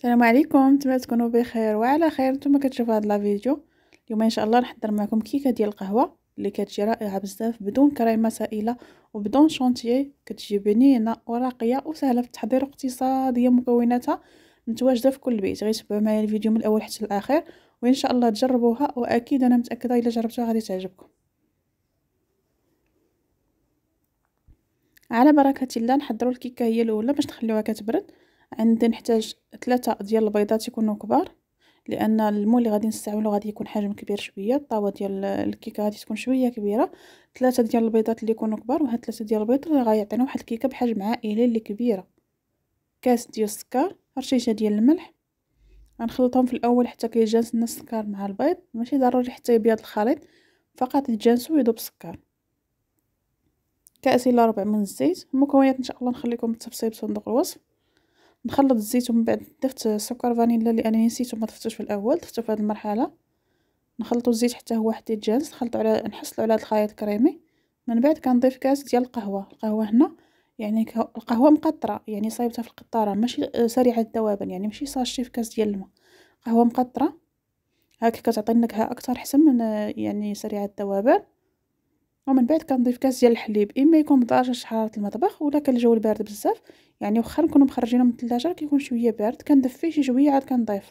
السلام عليكم، نتمنى تكونوا بخير وعلى خير. نتوما كتشوفوا هذا الفيديو اليوم ان شاء الله نحضر معكم كيكه ديال القهوه اللي كتجي رائعه بزاف بدون كريمه سائله وبدون شونتيي. كتجي بنينه وراقيه وسهله في التحضير واقتصاديه، مكوناتها متواجده في كل بيت. غير تبعوا معايا الفيديو من الاول حتى الاخر وان شاء الله تجربوها، واكيد انا متاكده الا جربتوها غادي تعجبكم. على بركه الله نحضروا الكيكه هي الاولى. باش نخليوها كتبرد عندي نحتاج 3 ديال البيضات يكونوا كبار، لان المول اللي غادي نستعملو غادي يكون حجم كبير شويه. الطاوه ديال الكيكه غادي تكون شويه كبيره. 3 ديال البيضات اللي يكونوا كبار، وهاد 3 ديال البيض غيعطينا واحد الكيكه بحجم عائلي اللي كبيره. كاس ديال السكر، رشيشه ديال الملح. غنخلطهم في الاول حتى كيتجانسنا السكر مع البيض، ماشي ضروري حتى يبيض الخليط، فقط يتجانسوا ويذوب السكر. كاس الا ربع من الزيت. المكونات ان شاء الله نخليكم بالتفصيل بصندوق الوصف. نخلط الزيت ومن بعد ضفت سكر فانيلا لانني نسيت وما ضفتوش في الاول، ضفتو في هذه المرحله. نخلطو الزيت حتى هو حتى يتجانس، نخلطو على نحصلو على هذا الخليط الكريمي. من بعد كنضيف كاس ديال القهوه هنا، يعني القهوه مقطره، يعني صايبتها في القطاره، ماشي سريعه الذوبان، يعني ماشي صاشي في كاس ديال الماء. قهوه مقطره هاك كتعطي نكهه اكثر حسن من يعني سريعه الذوبان. ومن بعد كنضيف كاس ديال الحليب، اما يكون بدرجه حراره المطبخ ولا كالجو البارد بزاف، يعني واخا نكونوا مخرجينه من الثلاجه كيكون شويه بارد كندفيه شي شويه عاد كنضيف.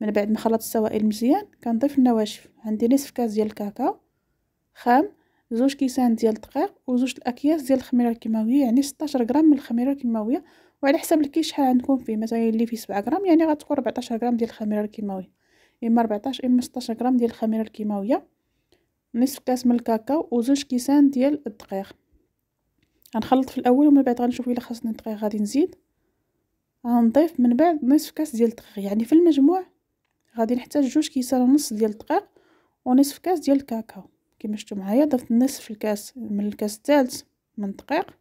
من بعد ما خلط السوائل مزيان كنضيف النواشف. عندي نصف كاس ديال الكاكاو خام، 2 كيسان ديال الدقيق وزوج الاكياس ديال الخميره الكيماويه، يعني 16 غرام من الخميره الكيماويه. وعلى حسب الكيس شحال عندكم فيه، مثلا اللي فيه 7 غرام يعني غتكون 14 غرام ديال الخميره الكيماويه، اما 14 اما 16 غرام ديال الخميره الكيماويه. نصف كاس من الكاكاو وزوج كيسان ديال الدقيق. غنخلط في الاول ومن بعد غنشوف الا خاصني الدقيق غادي نزيد. غنضيف من بعد نصف كاس ديال الدقيق، يعني في المجموع غادي نحتاج 2 كيسان ونص ديال الدقيق ونصف كاس ديال الكاكاو. كما شفتوا معايا ضفت نصف الكاس من الكاس الثالث من الدقيق،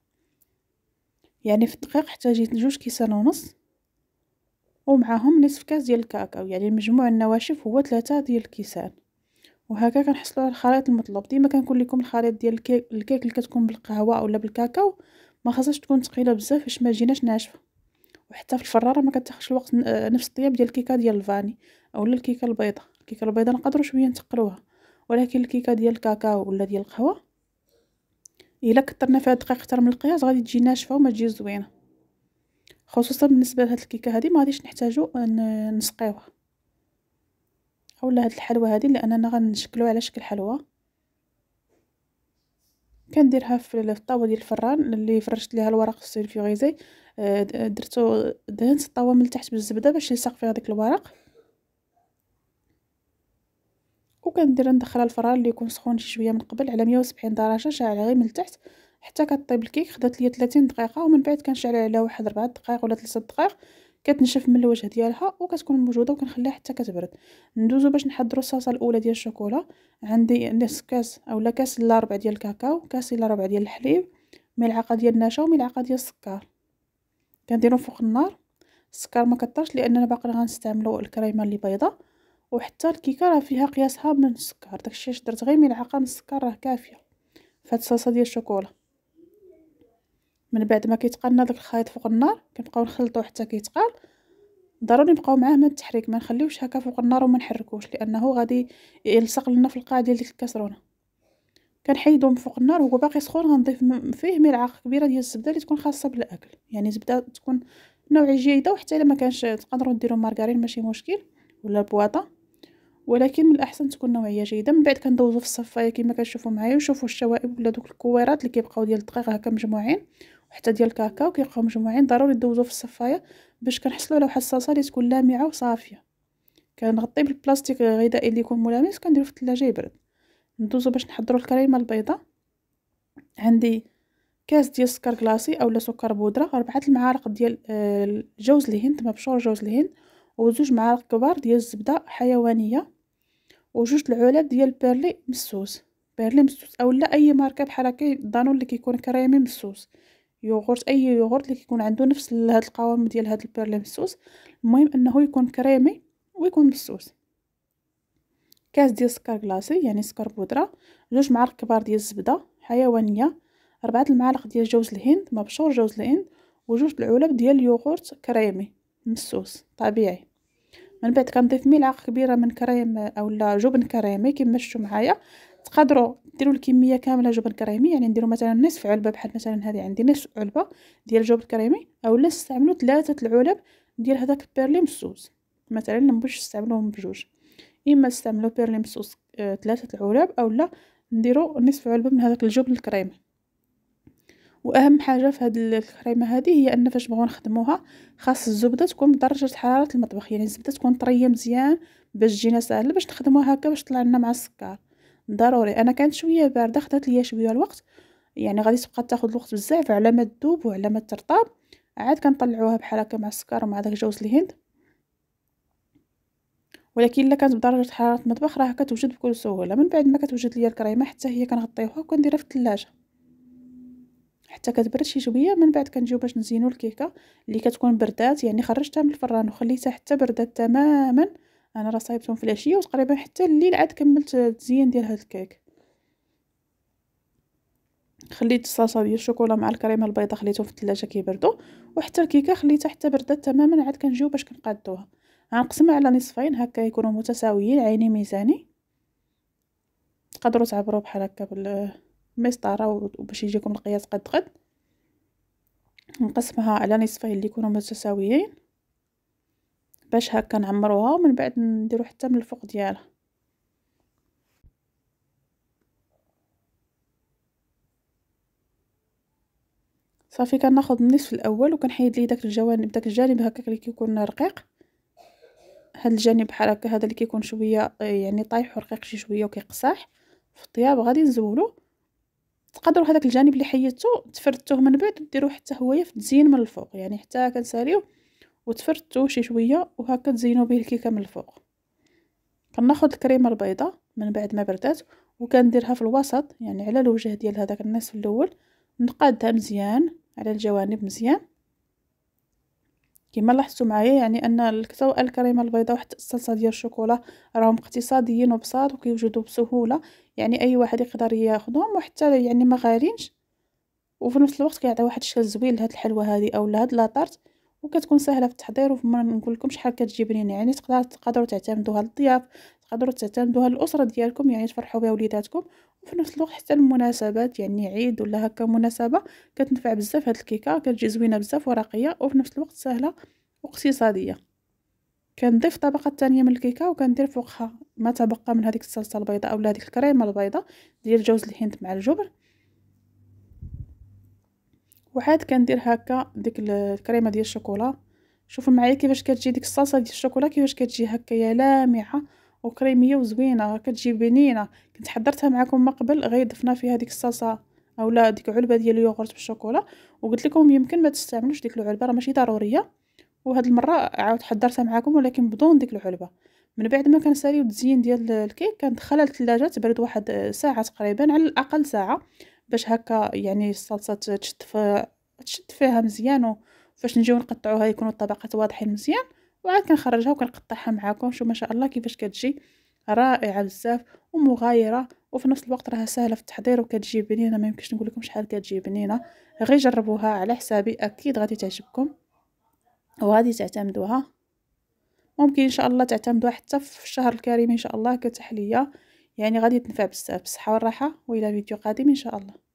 يعني في الدقيق احتاجيت 2 كيسان ونص ومعاهم نصف كاس ديال الكاكاو، يعني مجموع النواشف هو 3 ديال الكيسان. وهكا كنحصلوا على الخليط المطلوب. ديما كنقول لكم الخليط ديال الكيك اللي كتكون بالقهوه اولا بالكاكاو ما خاصهاش تكون ثقيله بزاف باش ما تجيناش ناشفه، وحتى في الفراره ما كتاخذش الوقت نفس الطياب ديال الكيكه ديال الفاني اولا الكيكه البيضاء. الكيكه البيضاء نقدروا شويه نتقلوها، ولكن الكيكه ديال الكاكاو ولا ديال القهوه الا كثرنا فيها الدقيق اكثر من القياس غادي تجي ناشفه وما تجي زوينه. خصوصا بالنسبه لهاد الكيكه هذه ما غاديش نحتاجو نسقيوها اولا هاد الحلوى هذه لاننا غنشكلوها على شكل حلوى. كنديرها في الطاوه ديال الفران اللي فرشت ليها الورق السلفيغيزي. درتو دهنت الطاوه من التحت بالزبده باش يلصق فيها داك الورق، وكندير ندخلها الفران اللي يكون سخون شي شويه من قبل على 170 درجه، شاعله غير من التحت حتى كطيب الكيك. خدات ليا 30 دقيقه، ومن بعد كنشعل عليها واحد 4 دقائق ولا 3 دقائق كتنشف من الوجه ديالها وكتكون موجوده، وكنخليها حتى كتبرد. ندوزو باش نحضروا الصلصه الاولى ديال الشوكولا. عندي نصف كاس اولا كاس الا ربع ديال الكاكاو، كاس الا ربع ديال الحليب، ملعقه ديال النشا وملعقه ديال السكر. كنديرهم فوق النار. السكر ما كترش لاننا باقي غنستعملوا الكريمه اللي بيضه، وحتى الكيكه راه فيها قياسها من السكر، داكشي علاش درت غير ملعقه من السكر راه كافيه في هاد الصلصه ديال الشوكولا. من بعد ما كيتقلنا داك الخليط فوق النار كنبقاو نخلطوه حتى كيتقال. ضروري نبقاو معاه من التحريك، ما نخليوش هكا فوق النار وما نحركوش لانه غادي يلصق لنا في القاع ديال ديك الكاسرونه. كنحيدو من فوق النار وهو باقي سخون، غنضيف فيه ملعقه كبيره ديال الزبده اللي تكون خاصه بالاكل، يعني زبده تكون نوع جيده، وحتى الا ما كانش تقدروا ديروا مارغرين ماشي مشكل ولا البواطه، ولكن من الاحسن تكون نوعيه جيده. من بعد كندوزو في الصفايه كما كتشوفوا معايا، وشوفوا الشوائب ولا دوك الكويرات اللي كيبقاو ديال الدقيق هكا مجموعين وحتى ديال الكاكاو كيبقاو مجموعين، ضروري دوزو في الصفايه باش كنحصلوا على واحد الصلصه اللي تكون لامعه وصافيه. كنغطي بالبلاستيك غذائي اللي يكون ملامس وكنديرو في الثلاجه يبرد. ندوزو باش نحضروا الكريمه البيضاء. عندي كاس ديال السكر كلاصي اولا سكر بودره، 4 المعالق ديال جوز الهند مبشور، جوز الهند، وزوج معالق كبار ديال الزبده حيوانيه، وجوج العلب ديال بيرلي مسوس. بيرلي مسوس اولا اي ماركه بحال هكا دانون اللي كيكون كريمي مسوس، يوغورت اي يوغورت اللي كيكون عنده نفس هاد القوام ديال هاد البيرلي مسوس، المهم انه يكون كريمي ويكون مسوس. كاس ديال السكر كلاصي يعني سكر بودره، 2 معالق كبار ديال الزبده حيوانيه، 4 المعالق ديال جوز الهند مبشور جوز الهند، وجوج العلب ديال اليوغورت كريمي مسوس طبيعي. من بعد كنضيف ملعقه كبيره من كريم اولا جبن كريمي كيما شفتوا معايا. تقدروا ديروا الكميه كامله جبن كريمي، يعني نديروا مثلا نصف علبه، بحال مثلا هذه عندي نصف علبه ديال جبن كريمي، اولا نستعملوا 3 العلب ديال هذاك البيرلي مسوس. مثلا نبغيوش نستعملوهم بجوج، اما نستعملوا بيرلي مسوس 3 العلب، اولا نديروا نصف علبه من هذاك الجبن الكريمي. واهم حاجه في هذه الكريمه هذه هي ان فاش بغيو نخدموها خاص الزبده تكون بدرجه حراره المطبخ، يعني الزبده تكون طريه مزيان باش تجينا ساهله باش نخدموها هكا باش طلع لنا مع السكر. ضروري. انا كانت شويه بارده خدات ليا شويه الوقت، يعني غادي تبقى تاخذ الوقت بزاف على ما تذوب وعلى ما ترطب. عاد كنطلعوها بحال هكا مع السكر ومع داك جوز الهند. ولكن الا كانت بدرجه حراره المطبخ راه كتوجد بكل سهوله. من بعد ما كتوجد ليا الكريمه حتى هي كنغطيوها وكنديرها في الثلاجه حتى كتبرد شي شويه. من بعد كنجيو باش نزينو الكيكه اللي كتكون بردات، يعني خرجتها من الفران وخليتها حتى بردات تماما. انا راه صايبتهم في العشيه وتقريبا حتى الليل عاد كملت التزيين ديال هذا الكيك. خليت الصلصه ديال الشوكولا مع الكريمه البيضاء خليتهم في الثلاجه كيبردوا، وحتى الكيكه خليتها حتى بردات تماما. عاد كنجيو باش كنقادوها، غنقسمها على نصفين هكا يكونوا متساويين عيني ميزاني. تقدروا تعبروا بحال هكا بالمسطره وباش يجيكم القياس قد قد. نقسمها على نصفين اللي يكونوا متساويين باش هكا نعمروها، ومن بعد نديرو حتى من الفوق ديالها. صافي كناخذ النصف الاول وكنحيد ليه داك الجوانب، داك الجانب هكا اللي كيكون رقيق. هاد الجانب بحال هكا هذا اللي كيكون شويه يعني طايح ورقيق شي شويه وكيقصاح في الطياب غادي نزولو. تقدروا هذاك الجانب اللي حيدتو تفردتوه من بعد وديروه حتى هويا في التزيين من الفوق، يعني حتى كنساليو وتفردتوه شي شويه وهكا تزينوا به الكيكه من الفوق. كناخذ الكريمه البيضاء من بعد ما بردات وكنديرها في الوسط، يعني على الوجه ديال هذاك النصف الاول، نقادها مزيان على الجوانب مزيان كما لاحظتوا معايا. يعني ان الكريمه البيضاء وحتى الصلصه ديال الشوكولا راهم اقتصاديين وبساط وكيوجدوا بسهوله، يعني اي واحد يقدر ياخذهم، وحتى يعني ما غالينش، وفي نفس الوقت كيعطي واحد الشكل زوين لهاد الحلوه هذه او لهاد لاطارت، وكتكون سهله في التحضير. وما نقول لكم شحال كتجي بنينه، يعني تقدروا تعتمدوها للضياف، تقدروا تعتمدوها للاسره ديالكم، يعني تفرحوا بها وليداتكم، وفي نفس الوقت حتى المناسبات يعني عيد ولا هكا مناسبه كتنفع بزاف. هاد الكيكه كتجي زوينه بزاف ورقيه وفي نفس الوقت سهله واقتصاديه. كنضيف طبقه ثانيه من الكيكه وكندير فوقها ما تبقى من هذيك الصلصه البيضاء اولا هذيك الكريمه البيضاء ديال جوز الهند مع الجبن، وعاد كندير هكا ديك الكريمه ديال الشوكولا. شوفوا معايا كيفاش كتجي ديك الصلصه ديال الشوكولا كيفاش كتجي هكايا لامعه وكريميه وزوينه، كتجي بنينه. كنت حضرتها معكم من قبل غير ضفنا فيها ديك الصلصه اولا ديك علبه ديال اليوغورت بالشوكولا، وقلت لكم يمكن ما تستعملوش ديك العلبه راه ماشي ضروريه، وهاد المره عاود حضرتها معكم ولكن بدون ديك العلبه. من بعد ما كنساليو التزيين ديال الكيك كندخلها للثلاجه تبرد واحد ساعه تقريبا، على الاقل ساعه، باش هكا يعني الصلصه تشد فيها مزيان، وفاش نجيو نقطعوها يكونوا الطبقات واضحين مزيان. وعاد كنخرجها وكنقطعها معكم. شوف ما شاء الله كيفاش كتجي رائعه بزاف ومغايره، وفي نفس الوقت راها سهله في التحضير وكتجي بنينه. ما يمكنش نقول لكم شحال كتجي بنينه، غير جربوها على حسابي اكيد غادي تعجبكم وغادي تعتمدوها. ممكن ان شاء الله تعتمدوها حتى في الشهر الكريم ان شاء الله كتحليه، يعني غادي تنفع بزاف. بالصحه والراحه والى فيديو قادم ان شاء الله.